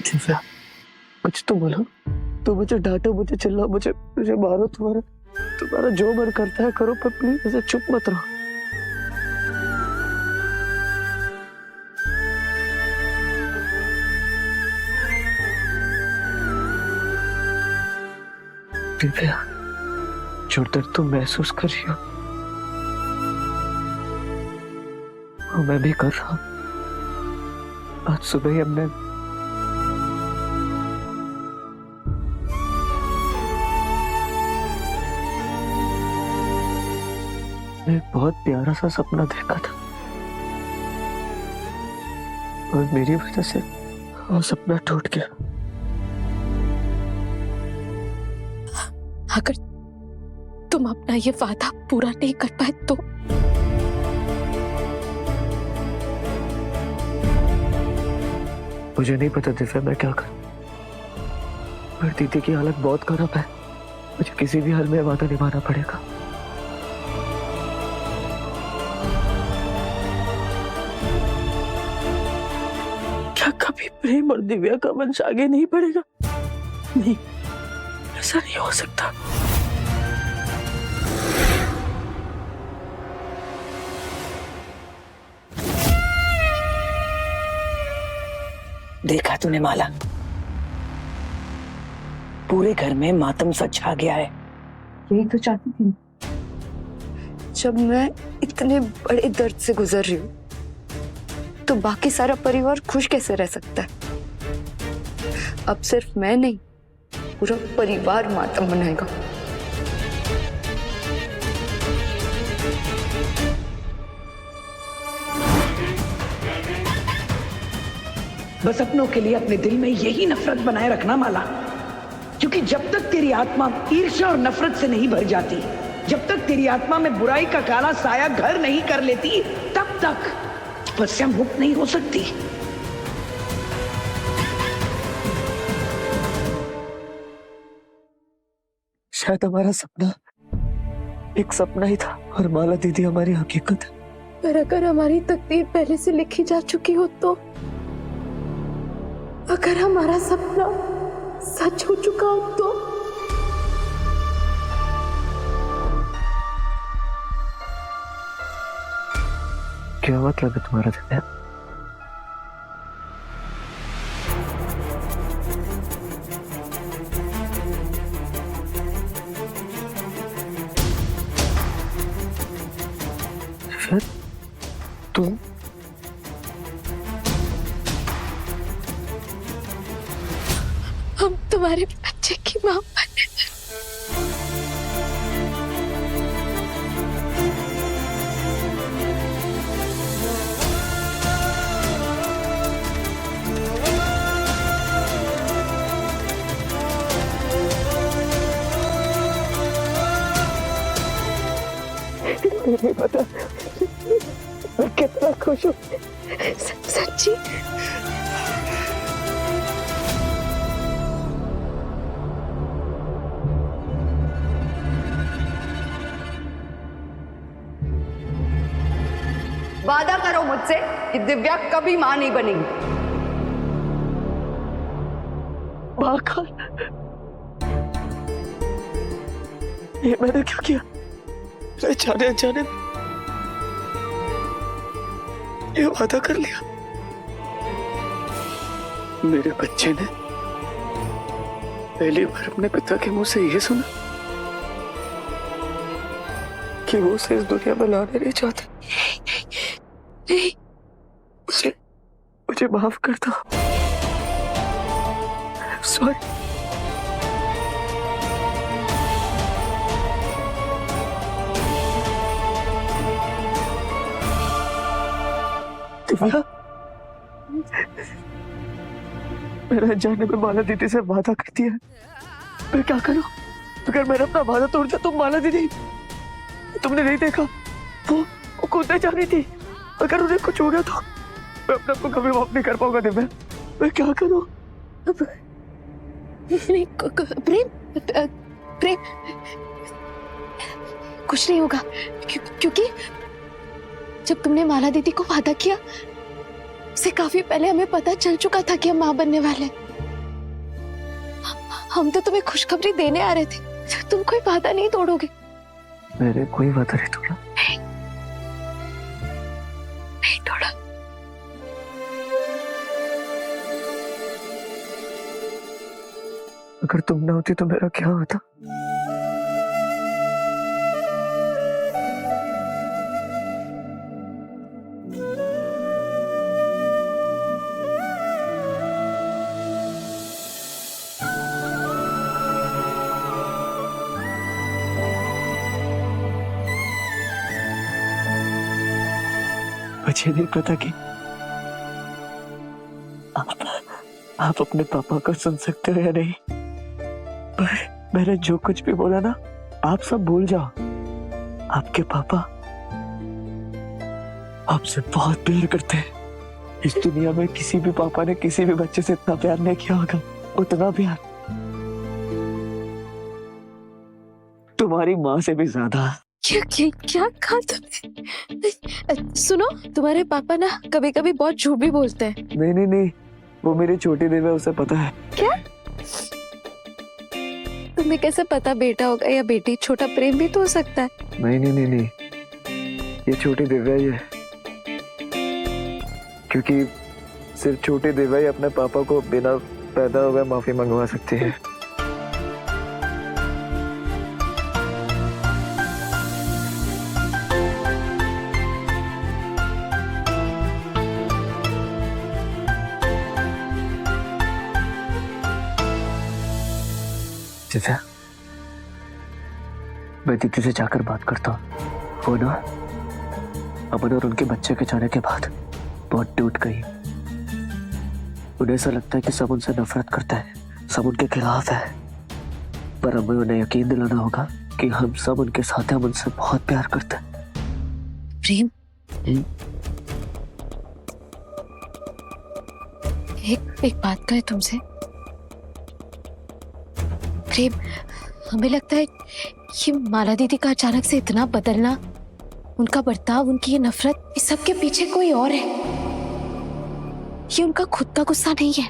दिव्या, कुछ तो बोलो। तो मुझे डांटो, मुझे चिल्लाओ, मुझे मुझे मारो, तुम्हारा जो मन करता है करो, पर प्लीज ऐसे चुप मत रहो। दिव्या, जो दर्द तुम महसूस कर रही हो वो मैं भी कर रहा हूं। आज सुबह ही हमने एक बहुत प्यारा सा सपना देखा था और मेरी वजह से वो सपना टूट गया। अगर तुम अपना ये वादा पूरा नहीं कर पाए तो मुझे नहीं पता दिव्या मैं क्या करूं, पर दीदी की हालत बहुत खराब है। मुझे किसी भी हाल में वादा निभाना पड़ेगा। क्या कभी प्रेम और दिव्या का वंश आगे नहीं बढ़ेगा? नहीं, ऐसा नहीं हो सकता। देखा तूने माला, पूरे घर में मातम सा छा गया है। यही तो चाहती थी। जब मैं इतने बड़े दर्द से गुजर रही हूँ तो बाकी सारा परिवार खुश कैसे रह सकता है? अब सिर्फ मैं नहीं, पूरा परिवार मातम मनाएगा। बस अपनों के लिए अपने दिल में यही नफरत बनाए रखना माला, क्योंकि जब तक तेरी आत्मा ईर्ष्या और नफरत से नहीं भर जाती, जब तक तेरी आत्मा में बुराई का काला साया घर नहीं कर लेती, तब तक तपस्या मुक्त नहीं हो सकती। शायद हमारा सपना एक सपना ही था और माला दीदी हमारी हकीकत है। पर अगर हमारी तकदीर पहले से लिखी जा चुकी हो तो, अगर हमारा सपना सच हो चुका हो तो क्या मतलब है तुम्हारा दिव्या? तुम हम तुम्हारे बच्चे की मां बने। नहीं पता मैं कितना खुश हूँ। सच्ची? वादा करो मुझसे कि दिव्या कभी मां नहीं बनेगी। ये मैंने क्या किया? जाने अनजाने ये वादा कर लिया। मेरे बच्चे ने पहली बार अपने पिता के मुंह से ये सुना कि वो उसे इस दुनिया में लाने नहीं चाहते। नहीं, मुझे माफ कर दो। सॉरी। दिव्या, मेरा जाने में माला दीदी से वादा करती है। मैं क्या करूं? अगर मैंने अपना वादा तोड़ दिया तो माला दीदी, तुमने नहीं देखा वो कूदने जा रही थी। अगर उन्हें कुछ हो गया तो मैं अपने आप को कभी माफ नहीं कर पाऊंगा। दिव्या, मैं क्या करूं? नहीं, प्रेम कुछ नहीं होगा, क्योंकि जब तुमने माला दीदी को वादा किया उससे काफी पहले हमें पता चल चुका था कि हम मां बनने वाले हैं। हम तो तुम्हें खुशखबरी देने आ रहे थे, तुम कोई वादा नहीं तोड़ोगे? मैंने कोई वादा नहीं तोड़ा। नहीं तोड़ा। अगर तुम ना होती तो मेरा क्या होता? मुझे नहीं पता कि आप अपने पापा को सुन सकते हो या नहीं, पर मैंने जो कुछ भी बोला ना, आप सब भूल जाओ। आपके पापा आपसे बहुत प्यार करते हैं। इस दुनिया में किसी भी पापा ने किसी भी बच्चे से इतना प्यार नहीं किया होगा, उतना प्यार तुम्हारी माँ से भी ज्यादा। क्या कहा तुमने? सुनो, तुम्हारे पापा ना कभी कभी बहुत झूठ भी बोलते हैं। नहीं नहीं नहीं, वो मेरी छोटी देवी है, उसे पता है। क्या? तुम्हें कैसे पता बेटा होगा या बेटी? छोटा प्रेम भी तो हो सकता है। नहीं नहीं नहीं नहीं, ये छोटी दिव्या ही है, क्योंकि सिर्फ छोटी दिव्या ही अपने पापा को बिना पैदा हुए माफी मंगवा सकती है। दिव्या, मैं दीदी से जाकर बात करता हूँ। वो ना अमन और उनके बच्चे के जाने के बाद बहुत टूट गई। उन्हें ऐसा लगता है कि सब उनसे नफरत करता है, सब उनके खिलाफ है, पर हमें उन्हें यकीन दिलाना होगा कि हम सब उनके साथ हैं, हम उनसे बहुत प्यार करते हैं। प्रेम, एक बात कहे तुमसे। प्रेम, हमें लगता है ये माला दीदी का अचानक से इतना बदलना, उनका बर्ताव, उनकी ये नफरत, इस सब के पीछे कोई और है। ये उनका खुद का गुस्सा नहीं है।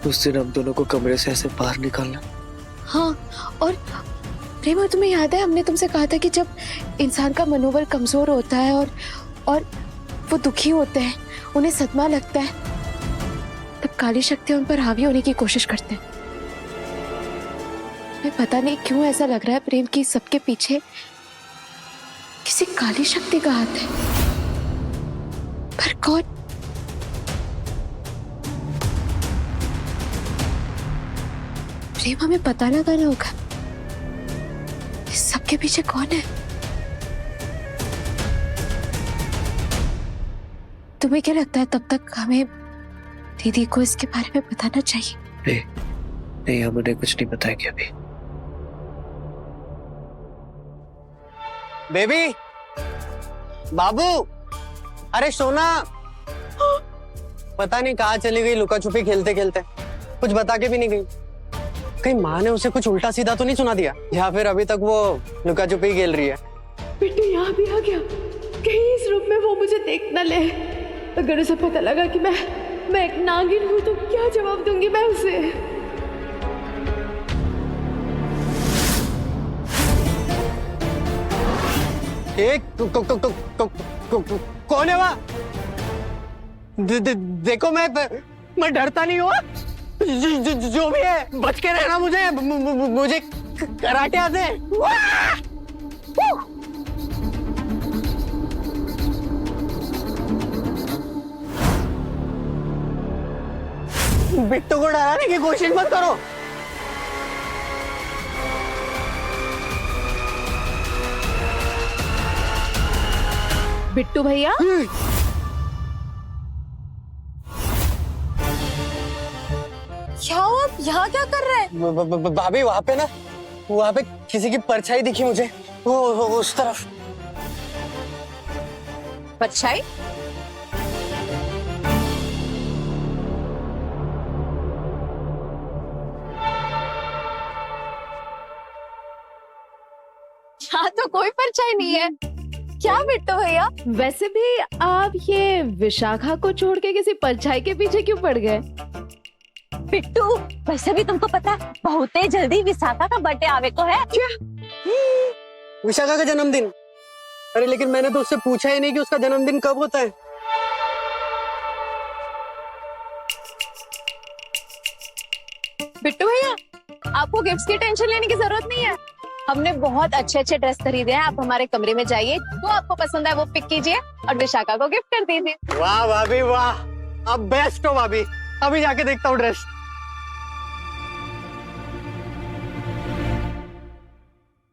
उस दिन हम दोनों को कमरे से ऐसे बाहर निकालना। हाँ, और प्रेम, तुम्हें याद है हमने तुमसे कहा था कि जब इंसान का मनोबल कमजोर होता है और वो दुखी होते हैं, उन्हें सदमा लगता है, तब काली शक्तियां उन पर हावी होने की कोशिश करते हैं। मैं पता नहीं क्यों ऐसा लग रहा है प्रेम की सबके पीछे किसी काली शक्ति का हाथ है, पर कौन? प्रेम, हमें पता लगाना होगा इस सबके पीछे कौन है। तुम्हें क्या लगता है तब तक हमें दीदी को इसके बारे में बताना चाहिए? नहीं, हम उन्हें कुछ नहीं बताएंगे अभी। बेबी, बाबू, अरे सोना, पता नहीं कहाँ चली गई लुका छुपी खेलते खेलते, कुछ बता के भी नहीं गई। कहीं माँ ने उसे कुछ उल्टा सीधा तो नहीं सुना दिया, या फिर अभी तक वो लुका छुपी खेल रही है? बिट्टू यहाँ भी आ गया, कहीं इस रूप में वो मुझे देख न ले। अगर उसे पता लगा कि मैं एक नागिन हूँ तो क्या जवाब दूंगी मैं उसे? एक कौन है वहाँ? देखो मैं डरता नहीं हुआ, जो भी है बच के रहना। मुझे कराटे आते हैं। बिट्टू को डराने की कोशिश मत करो। बिट्टू भैया, क्या हो आप यहाँ क्या कर रहे हैं? भाभी, वहाँ पे किसी की परछाई दिखी मुझे, वो उस तरफ। परछाई? यहाँ तो कोई परछाई नहीं है। क्या बिट्टू भैया? वैसे भी आप ये विशाखा को छोड़ के किसी परछाई के पीछे क्यों पड़ गए? बिट्टू, वैसे भी तुमको पता है बहुत ही जल्दी विशाखा का बर्थडे आवे को है। विशाखा का जन्मदिन? अरे लेकिन मैंने तो उससे पूछा ही नहीं कि उसका जन्मदिन कब होता है। बिट्टू भैया, आपको गिफ्ट्स की टेंशन लेने की जरूरत नहीं है। हमने बहुत अच्छे अच्छे ड्रेस खरीदे हैं। आप हमारे कमरे में जाइए, जो आपको पसंद है वो पिक कीजिए और विशाखा को गिफ्ट कर दीजिए। वाह भाभी वाह, अब बेस्ट हो भाभी। अभी जाके देखता हूँ ड्रेस।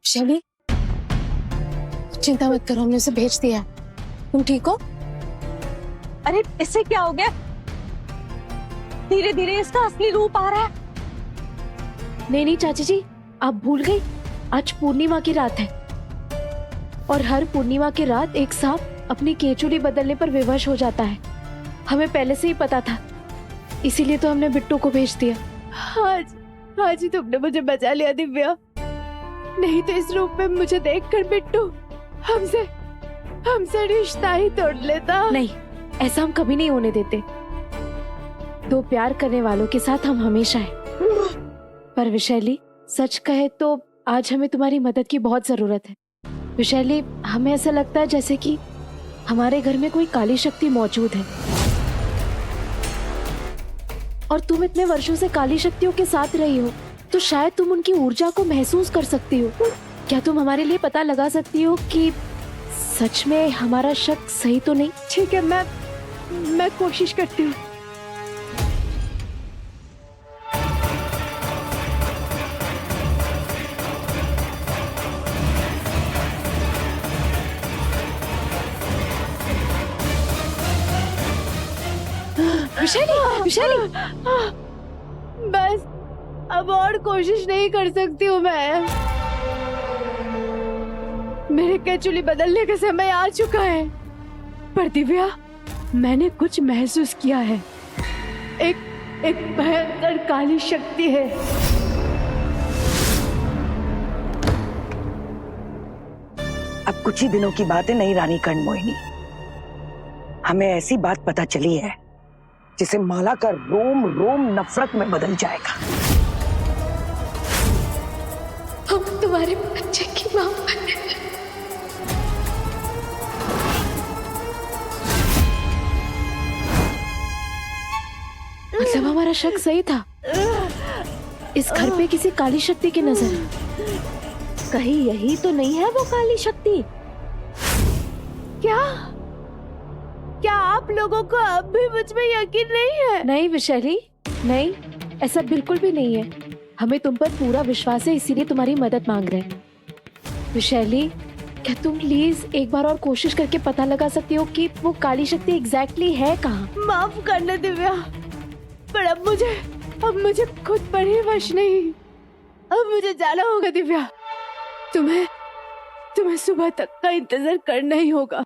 शैली, चिंता मत करो, हमने उसे भेज दिया। तुम ठीक हो? अरे इससे क्या हो गया? धीरे धीरे इसका असली रूप आ रहा है। नहीं नहीं चाची जी, आप भूल गई, आज पूर्णिमा की रात है और हर पूर्णिमा की रात एक सांप अपनी केचुली बदलने पर विवश हो जाता है। हमें पहले से ही पता था, इसीलिए तो हमने बिट्टू को भेज दिया। आज ही तुमने मुझे बचा लिया दिव्या, नहीं तो इस रूप में मुझे देखकर बिट्टू हमसे रिश्ता ही तोड़ लेता। नहीं, ऐसा हम कभी नहीं होने देते। दो प्यार करने वालों के साथ हम हमेशा हैं। पर विशैली, सच कहे तो आज हमें तुम्हारी मदद की बहुत जरूरत है। विशैली, हमें ऐसा लगता है जैसे कि हमारे घर में कोई काली शक्ति मौजूद है और तुम इतने वर्षों से काली शक्तियों के साथ रही हो, तो शायद तुम उनकी ऊर्जा को महसूस कर सकती हो। क्या तुम हमारे लिए पता लगा सकती हो कि सच में हमारा शक सही तो नहीं? ठीक है, मैं कोशिश करती हूँ। विशाली, बस अब और कोशिश नहीं कर सकती हूँ मैं। मेरे केचुली बदलने का समय आ चुका है। पर दिव्या, मैंने कुछ महसूस किया है। एक भयंकर काली शक्ति है। अब कुछ ही दिनों की बात है, नहीं रानी कर्णमोहिनी, हमें ऐसी बात पता चली है जिसे माला का रोम रोम नफरत में बदल जाएगा। हम तुम्हारे बच्चे की मां बने। मतलब हमारा शक सही था। इस घर पे किसी काली शक्ति की नजर है। कहीं यही तो नहीं है वो काली शक्ति? क्या आप लोगों को अब भी मुझ में यकीन नहीं है? नहीं विशैली, नहीं, ऐसा बिल्कुल भी नहीं है। हमें तुम पर पूरा विश्वास है, इसीलिए तुम्हारी मदद मांग रहे हैं। विशैली, क्या तुम प्लीज एक बार और कोशिश करके पता लगा सकती हो कि वो काली शक्ति एग्जैक्टली है कहाँ? माफ करना दिव्या, पर अब मुझे खुद पर ही वश नहीं। अब मुझे जाना होगा दिव्या। तुम्हें सुबह तक का इंतजार करना ही होगा।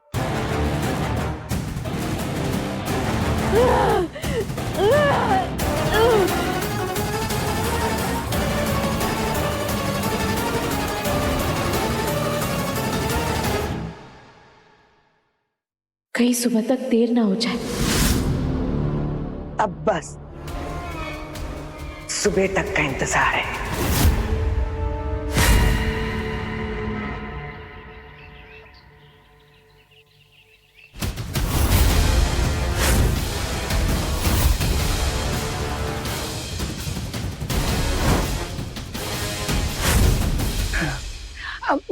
कहीं सुबह तक देर ना हो जाए। अब बस सुबह तक का इंतजार है।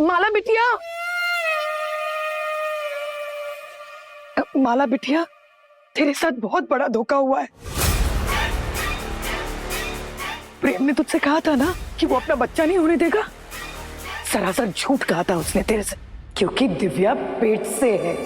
माला बिटिया, माला बिटिया, तेरे साथ बहुत बड़ा धोखा हुआ है। प्रेम ने तुझसे कहा था ना कि वो अपना बच्चा नहीं होने देगा। सरासर झूठ कहा था उसने तेरे से, क्योंकि दिव्या पेट से है।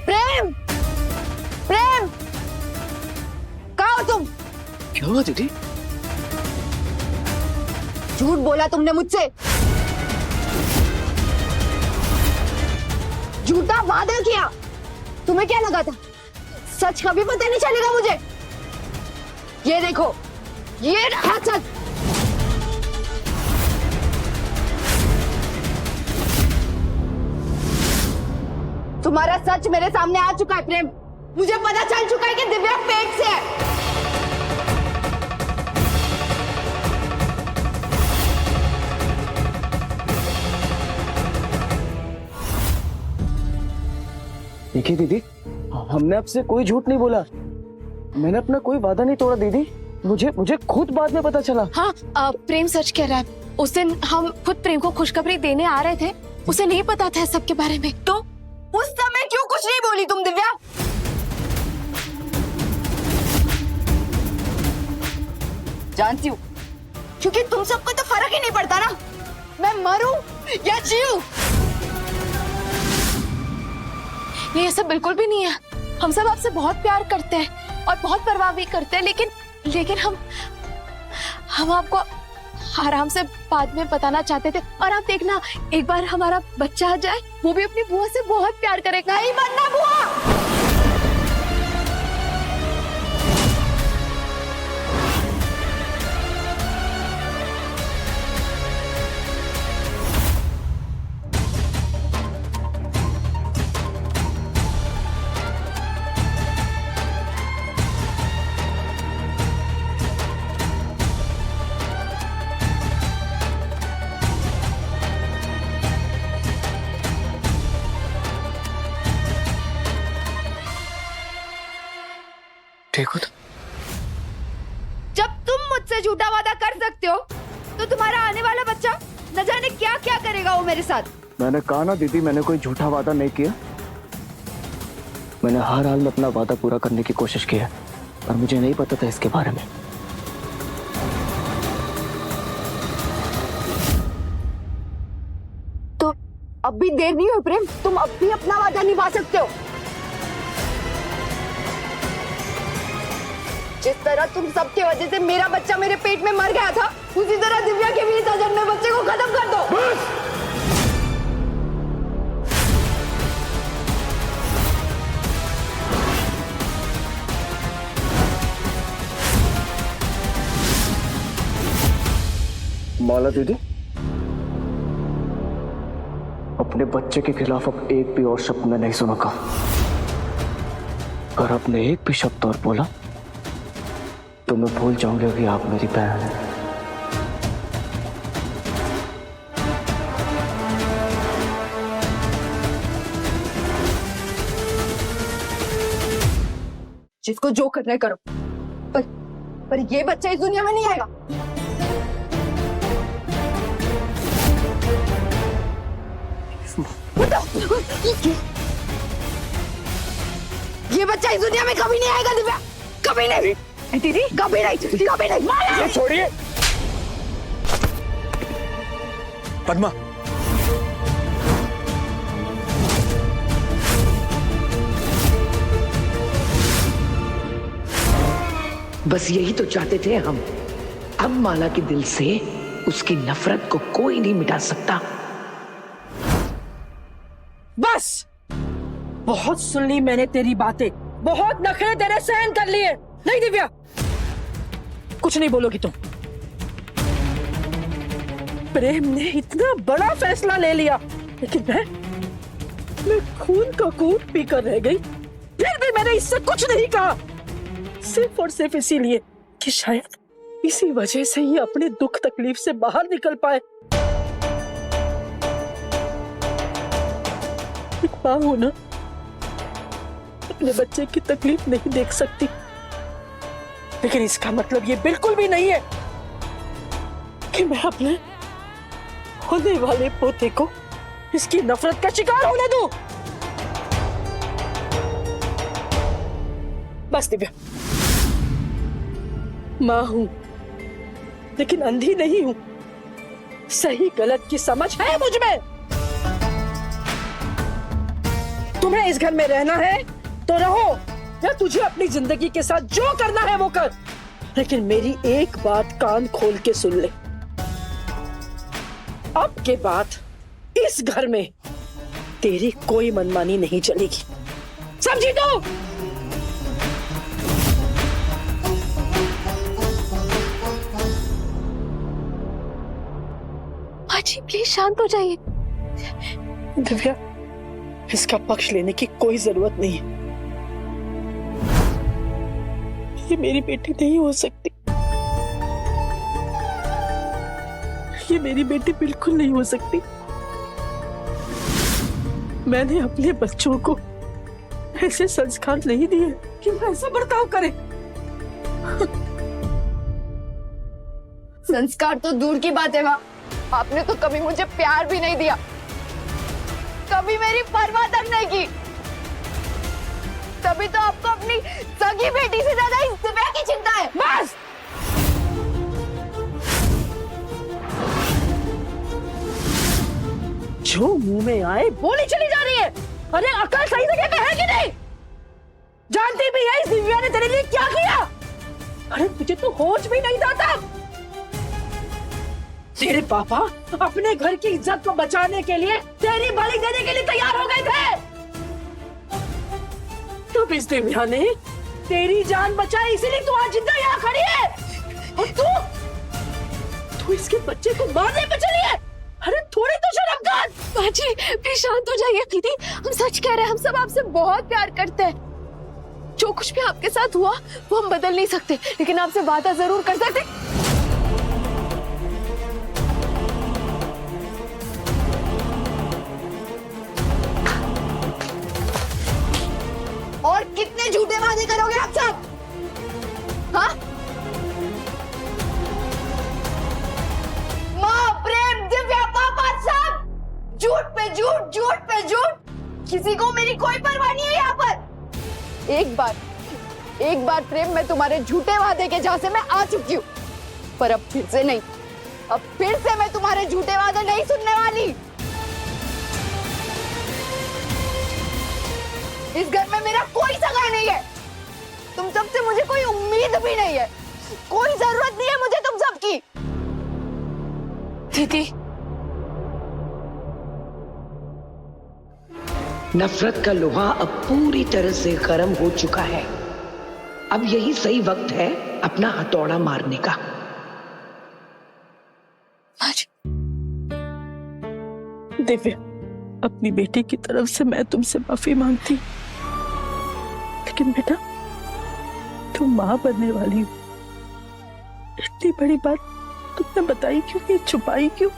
प्रेम, प्रेम, कहाँ हो तुम? क्या हुआ दीदी? झूठ बोला तुमने मुझसे। झूठा वादा किया। तुम्हें क्या लगा था सच कभी पता नहीं चलेगा मुझे? ये देखो, ये रहा सच। तुम्हारा सच मेरे सामने आ चुका है प्रेम। मुझे पता चल चुका है कि दिव्या पेट से है। देखिए दीदी, हमने आपसे कोई झूठ नहीं बोला। मैंने अपना कोई वादा नहीं तोड़ा दीदी। मुझे खुद बाद में पता चला। हाँ, प्रेम सच कह रहा है। उस दिन हम खुद प्रेम को खुशखबरी देने आ रहे थे, उसे नहीं पता था सब के बारे में। तो उस समय क्यों कुछ नहीं बोली तुम दिव्या? जानती हूँ, क्योंकि तुम सबको तो फर्क ही नहीं पड़ता ना, मैं मरूं या जीऊं। नहीं, ऐसा बिल्कुल भी नहीं है। हम सब आपसे बहुत प्यार करते हैं और बहुत परवाह भी करते हैं, लेकिन हम आपको आराम से बाद में बताना चाहते थे। और आप देखना, एक बार हमारा बच्चा आ जाए, वो भी अपनी बुआ से बहुत प्यार करेगा। नहीं बनना बुआ। ठीक हो? जब तुम मुझसे झूठा वादा कर सकते हो, तो तुम्हारा आने वाला बच्चा न जाने क्या क्या करेगा वो मेरे साथ। मैंने कहा ना दीदी, मैंने कोई झूठा वादा नहीं किया। मैंने हर हाल में अपना वादा पूरा करने की कोशिश की है, और मुझे नहीं पता था इसके बारे में। तो अब भी देर नहीं हुई प्रेम, तुम अब भी अपना वादा निभा सकते हो। जिस तरह तुम सबके वजह से मेरा बच्चा मेरे पेट में मर गया था, उसी तरह दिव्या के भी इस अजन्मे बच्चे को खत्म कर दो। बस! माला दीदी, अपने बच्चे के खिलाफ अब एक भी और शब्द मैं नहीं सुनूंगा। अगर आपने एक भी शब्द और बोला तो मैं भूल जाऊंगा कि आप मेरी बहन हैं। जिसको जो करना है करो, पर ये बच्चा इस दुनिया में नहीं आएगा। ये बच्चा इस दुनिया में कभी नहीं आएगा दिव्या, कभी नहीं। दीदी कभी नहीं, कभी नहीं। माला! छोड़िए पद्मा, बस यही तो चाहते थे हम। अब माला के दिल से उसकी नफरत को कोई नहीं मिटा सकता। बस बहुत सुन ली मैंने तेरी बातें, बहुत नखरे तेरे सहन कर लिए। नहीं दिव्या, कुछ नहीं बोलोगी तुम। प्रेम ने इतना बड़ा फैसला ले लिया, लेकिन मैं खून का कूट पीकर रह गई। फिर भी मैंने इससे कुछ नहीं कहा, सिर्फ और सिर्फ इसीलिए कि शायद इसी वजह से ही अपने दुख तकलीफ से बाहर निकल पाए। एक माँ हो ना, अपने बच्चे की तकलीफ नहीं देख सकती, लेकिन इसका मतलब ये बिल्कुल भी नहीं है कि मैं अपने होने वाले पोते को इसकी नफरत का शिकार होने दूं। बस दिव्या, माँ हूं लेकिन अंधी नहीं हूं। सही गलत की समझ है मुझ में। तुम्हें इस घर में रहना है तो रहो, या तुझे अपनी जिंदगी के साथ जो करना है वो कर, लेकिन मेरी एक बात कान खोल के सुन ले। अब के बाद इस घर में तेरी कोई मनमानी नहीं चलेगी, समझी तो? जी प्लीज शांत हो जाइए। दिव्या, इसका पक्ष लेने की कोई जरूरत नहीं है। ये मेरी बेटी नहीं हो सकती। ये मेरी बेटी बिल्कुल नहीं हो सकती। मैंने अपने बच्चों को ऐसे संस्कार नहीं दिए कि वो ऐसा बर्ताव करे। संस्कार तो दूर की बात है माँ, आपने तो कभी मुझे प्यार भी नहीं दिया, कभी मेरी परवाह तक नहीं की। तभी तो आपको अपनी सगी बेटी से ज्यादा इस दिव्या की चिंता है। बस! जो मुंह में आए बोली चली जा रही है। अरे अकल सही जगह पे है कि नहीं? जानती भी है इस दिव्या ने तेरे लिए क्या किया? अरे तुझे तो होश भी नहीं था। तेरे पापा अपने घर की इज्जत को बचाने के लिए तेरी बलि देने के लिए तैयार हो गए थे। तब इस दिव्या ने तेरी जान बचाई, इसीलिए तू आज जिंदा यहाँ खड़ी है। और तू इसके बच्चे को मारने पे चली है। अरे थोड़ी तो शर्म कर। माँ जी प्लीज शांत हो जाइए। दीदी हम सच कह रहे हैं, हम सब आपसे बहुत प्यार करते हैं। जो कुछ भी आपके साथ हुआ वो हम बदल नहीं सकते, लेकिन आपसे वादा जरूर कर सकते। और कितने झूठे वादे करोगे आप सब? हाँ? माँ, प्रेम, दिव्या, पापा सब झूठ पे झूठ, झूठ पे झूठ। किसी को मेरी कोई परवाह नहीं है यहाँ पर। एक बार प्रेम, मैं तुम्हारे झूठे वादे के झांसे में आ चुकी हूँ, पर अब फिर से नहीं। अब फिर से मैं तुम्हारे झूठे वादे नहीं सुनने वाली। इस घर में मेरा कोई सगा नहीं है। तुम सबसे मुझे कोई उम्मीद भी नहीं है। कोई जरूरत नहीं है मुझे तुम सबकी। दीदी नफरत का लोहा अब पूरी तरह से गर्म हो चुका है। अब यही सही वक्त है अपना हथौड़ा मारने का। माँ जी दिव्या, अपनी बेटी की तरफ से मैं तुमसे माफी मांगती, लेकिन बेटा तुम माँ बनने वाली हो। इतनी बड़ी बात तुमने बताई क्यों नहीं, छुपाई क्यों?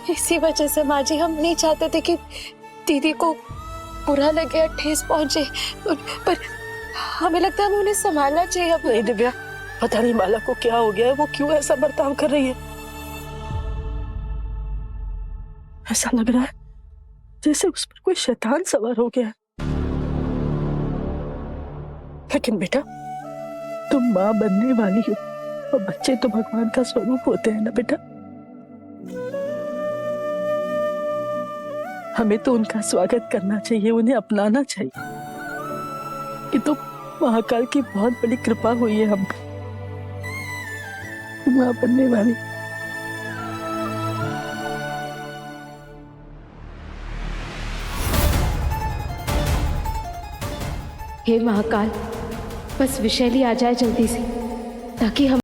इसी वजह से माँ जी हम नहीं चाहते थे कि दीदी को बुरा लगे या ठेस पहुंचे, पर हमें लगता है हमें उन्हें संभालना चाहिए। अब नहीं दिव्या, पता नहीं माला को क्या हो गया है, वो क्यों ऐसा बर्ताव कर रही है। ऐसा लग रहा है जैसे उस पर कोई शैतान सवार हो गया है। लेकिन बेटा तुम माँ बनने वाली हो और बच्चे तो भगवान का स्वरूप होते हैं ना बेटा। हमें तो उनका स्वागत करना चाहिए, उन्हें अपनाना चाहिए। ये तो महाकाल की बहुत बड़ी कृपा हुई है हम माँ बनने वाली। हे महाकाल, बस विशैली आ जाए जल्दी से, ताकि हम